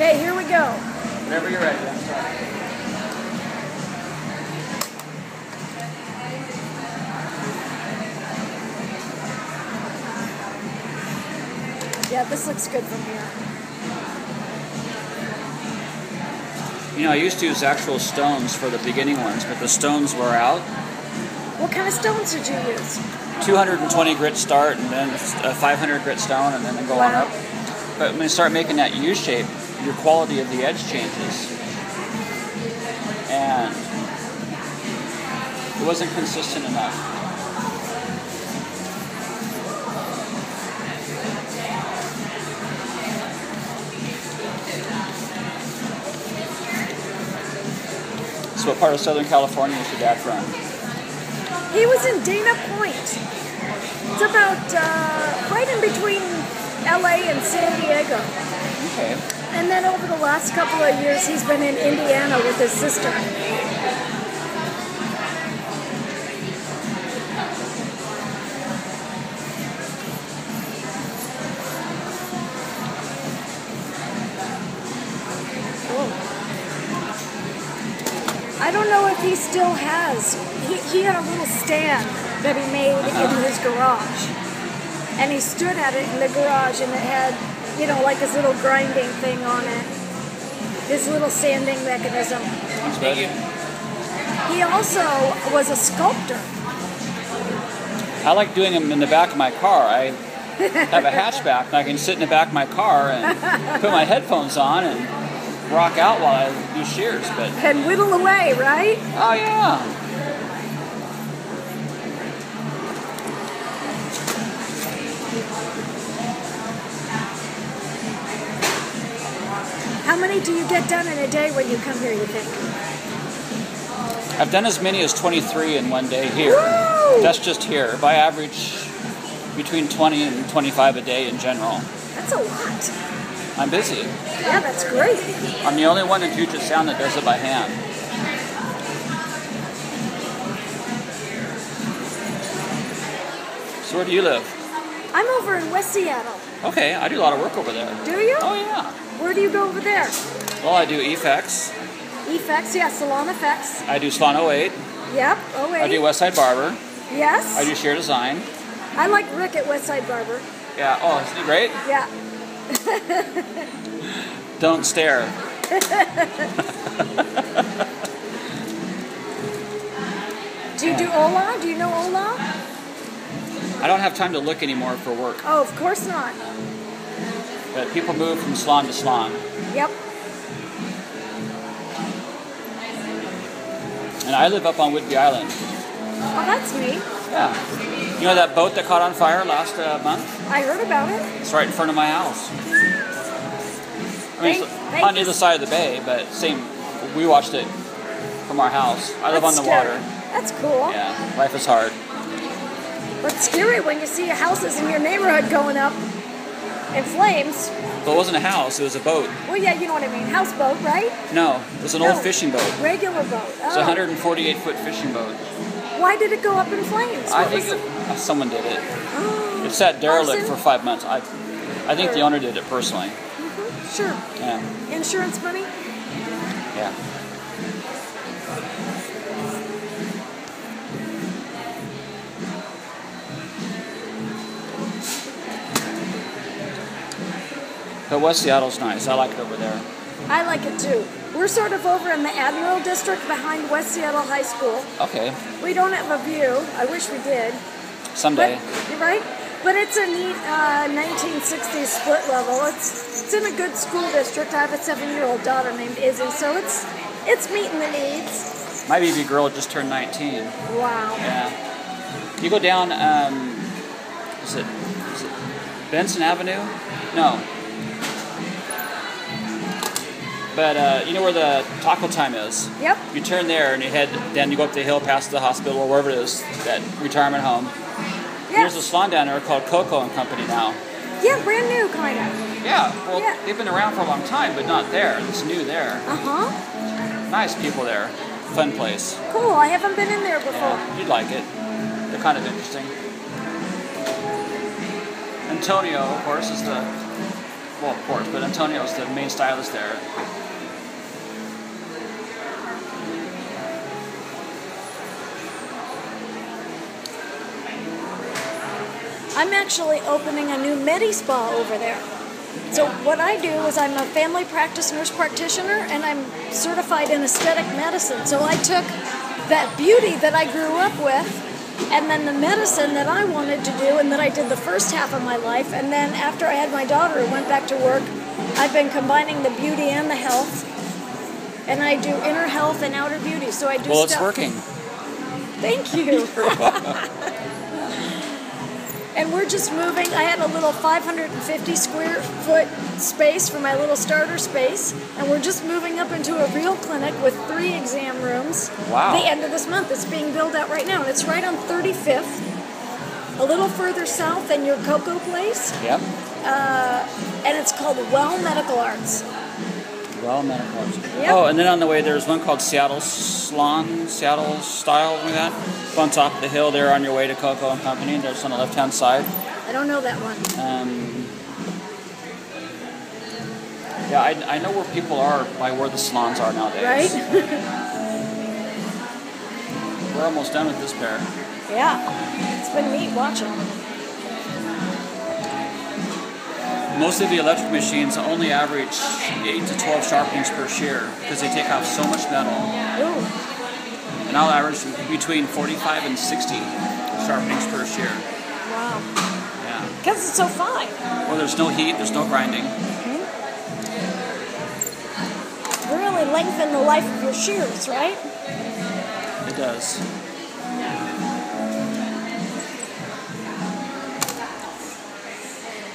Okay, here we go. Whenever you're ready, I'm sorry. Yeah, this looks good from here. You know, I used to use actual stones for the beginning ones, but the stones were out. What kind of stones did you use? 220 grit start, and then a 500 grit stone, and then go on up. But when you start making that U shape, your quality of the edge changes. And it wasn't consistent enough. So what part of Southern California is your dad from? He was in Dana Point. It's about right in between LA and San Diego. Okay. And then over the last couple of years, he's been in Indiana with his sister. I don't know if he still has. He had a little stand that he made in his garage. And he stood at it in the garage, and it had, you know, like his little grinding thing on it. His little sanding mechanism. That's good. He also was a sculptor. I like doing them in the back of my car. I have a hatchback, and I can sit in the back of my car and put my headphones on and rock out while I do shears. But And whittle away, right? oh yeah. How many do you get done in a day when you come here, you think? I've done as many as 23 in one day here. Woo! That's just here. By average, between 20 and 25 a day in general. That's a lot. I'm busy. Yeah, that's great. I'm the only one in Puget Sound that does it by hand. So where do you live? I'm over in West Seattle. Okay, I do a lot of work over there. Do you? Oh yeah. Where do you go over there? Well, I do effects. Effects, yeah, salon effects. I do Salon 08. Yep, oh wait. I do Westside Barber. Yes. I do shear design. I like Rick at Westside Barber. Yeah. Oh, isn't he great? Yeah. Don't stare. Do you do Ola? Do you know Ola? I don't have time to look anymore for work. Oh, of course not. But people move from salon to salon. Yep. And I live up on Whidbey Island. Oh, that's neat. Yeah. You know that boat that caught on fire last month? I heard about it. It's right in front of my house. I mean, it's Thank on you. either side of the bay, but same. We watched it from our house. I live on That's the water. scary. That's cool. Yeah, life is hard. But it's scary when you see houses in your neighborhood going up in flames. But it wasn't a house, it was a boat. Well, yeah, you know what I mean. Houseboat, right? No, it was an No. old fishing boat. Regular boat. It's a 148-foot fishing boat. Why did it go up in flames? I What think was someone did it. Oh. It sat derelict Arson? for 5 months. I think the owner did it personally. Sure. Yeah. Insurance money? Yeah. But West Seattle's nice. I like it over there. I like it too. We're sort of over in the Admiral District behind West Seattle High School. Okay. We don't have a view. I wish we did. Someday. But, you're right? But it's a neat 1960s split level. It's in a good school district. I have a 7-year-old daughter named Izzy, so it's meeting the needs. My baby girl just turned 19. Wow. Yeah. You go down, is it Benson Avenue? No. But you know where the Taco Time is? Yep. You turn there and you head, then you go up the hill past the hospital or wherever it is, that retirement home. Yes. There's a salon down there called Coco and Company now. Yeah, brand new kind of. Yeah, well, Yeah. they've been around for a long time, but not there. It's new there. Uh-huh. Nice people there. Fun place. Cool. I haven't been in there before. Yeah, you'd like it. They're kind of interesting. Antonio, of course, is the well, of course, but Antonio's the main stylist there. I'm actually opening a new Medi Spa over there. So what I do is I'm a family practice nurse practitioner, and I'm certified in aesthetic medicine. So I took that beauty that I grew up with, and then the medicine that I wanted to do and that I did the first half of my life, and then after I had my daughter and went back to work, I've been combining the beauty and the health, and I do inner health and outer beauty. So I do Well, stuff. it's working. Thank you. And we're just moving. I had a little 550 square foot space for my little starter space, and we're just moving up into a real clinic with 3 exam rooms. Wow. The end of this month. It's being built out right now, and it's right on 35th, a little further south than your Cocoa place. Yep. And it's called Well Medical Arts. Well, medical arts. Yep. Oh, and then on the way there's one called Seattle Salon, Seattle Style, like that. Up on top of the hill there on your way to Coco and Company. There's on the left-hand side. I don't know that one. Yeah, I know where people are by where the salons are nowadays. Right? We're almost done with this pair. Yeah. It's been neat watching. Most of the electric machines only average 8 to 12 sharpenings per shear because they take off so much metal. Ooh. And I'll average between 45 and 60 sharpenings per shear. Wow. Yeah. Because it's so fine. Well, there's no heat, there's no grinding. Really lengthen the life of your shears, right? It does.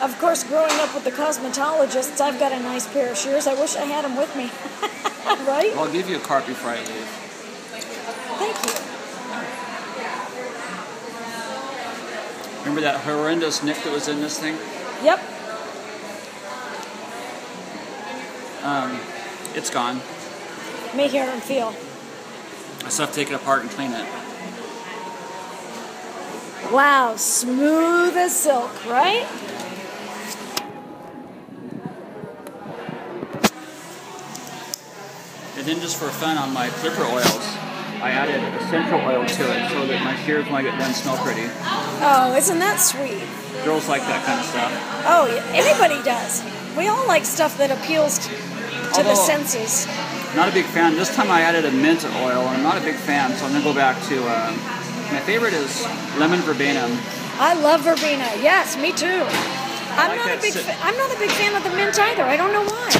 Of course, growing up with the cosmetologists, I've got a nice pair of shears. I wish I had them with me. Right? Well, I'll give you a cart before I leave. Thank you. Remember that horrendous nick that was in this thing? Yep. It's gone. Me hear and feel. I still have to take it apart and clean it. Wow, smooth as silk, right? And then just for fun on my clipper oils, I added essential oil to it so that my shears when I get done smell pretty. Oh, isn't that sweet? Girls like that kind of stuff. Oh, yeah, anybody does. We all like stuff that appeals to the Although, senses. Not a big fan. This time I added a mint oil, and I'm not a big fan, so I'm going to go back to, my favorite is lemon verbena. I love verbena. Yes, me too. I'm like not that a big fan of the mint either. I don't know why.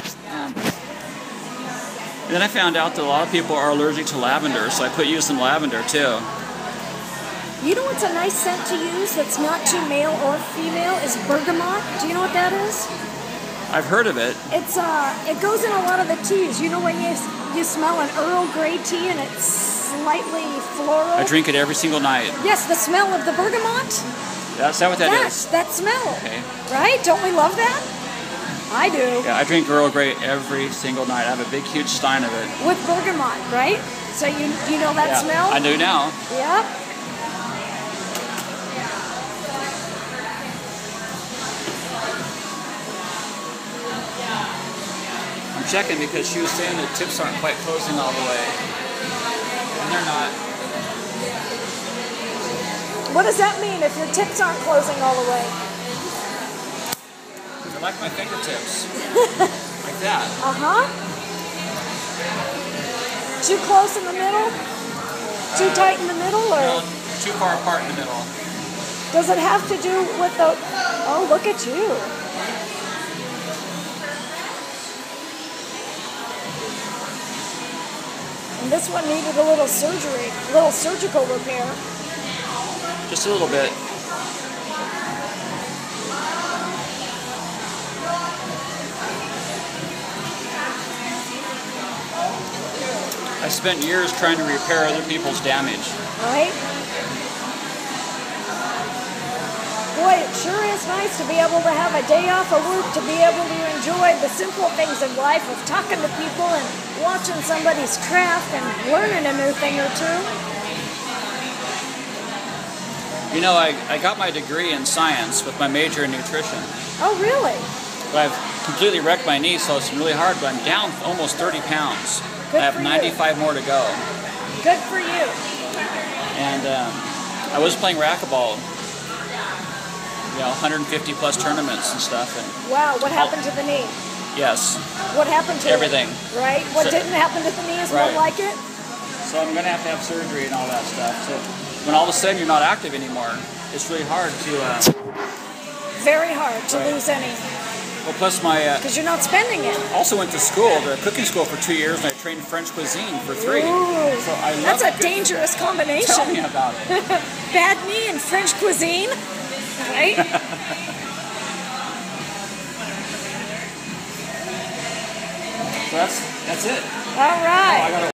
And then I found out that a lot of people are allergic to lavender, so I use some lavender too. You know what's a nice scent to use that's not too male or female is bergamot. Do you know what that is? I've heard of it. It goes in a lot of the teas. You know when you smell an Earl Grey tea and it's slightly floral? I drink it every single night. Yes, the smell of the bergamot. Is that what that Yes, is? that smell. Okay. Right? Don't we love that? I do. Yeah, I drink Earl Grey every single night. I have a big, huge stein of it. With bergamot, right? So you know that Yeah, smell? I do now. Yep. I'm checking because she was saying the tips aren't quite closing all the way. And they're not. What does that mean if your tips aren't closing all the way? I like my fingertips. Like that. Uh-huh. Too close in the middle? Too tight in the middle? Or No, too far apart in the middle. does it have to do with the... Oh, look at you. And this one needed a little surgery, a little surgical repair. Just a little bit. I spent years trying to repair other people's damage. Right? Boy, it sure is nice to be able to have a day off of work, to be able to enjoy the simple things of life, of talking to people and watching somebody's craft and learning a new thing or two. You know, I got my degree in science with my major in nutrition. Oh, really? But I've completely wrecked my knee, so it's really hard. But I'm down almost 30 pounds. Good I have for 95 more to go. Good for you. And I was playing racquetball, 150 plus tournaments and stuff. And Wow, what happened to the knee? yes. What happened to everything? It, right? What So, didn't happen to the knee is right. more like it? So I'm going to have surgery and all that stuff. So when all of a sudden you're not active anymore, it's really hard to... Very hard to right. lose any. Well, plus my... Because you're not spending it. also went to school, the cooking school for 2 years, and I trained French cuisine for 3. Ooh, so I love that's a dangerous combination. Tell me about it. Bad knee and French cuisine, right? So that's it. All right. Oh, I gotta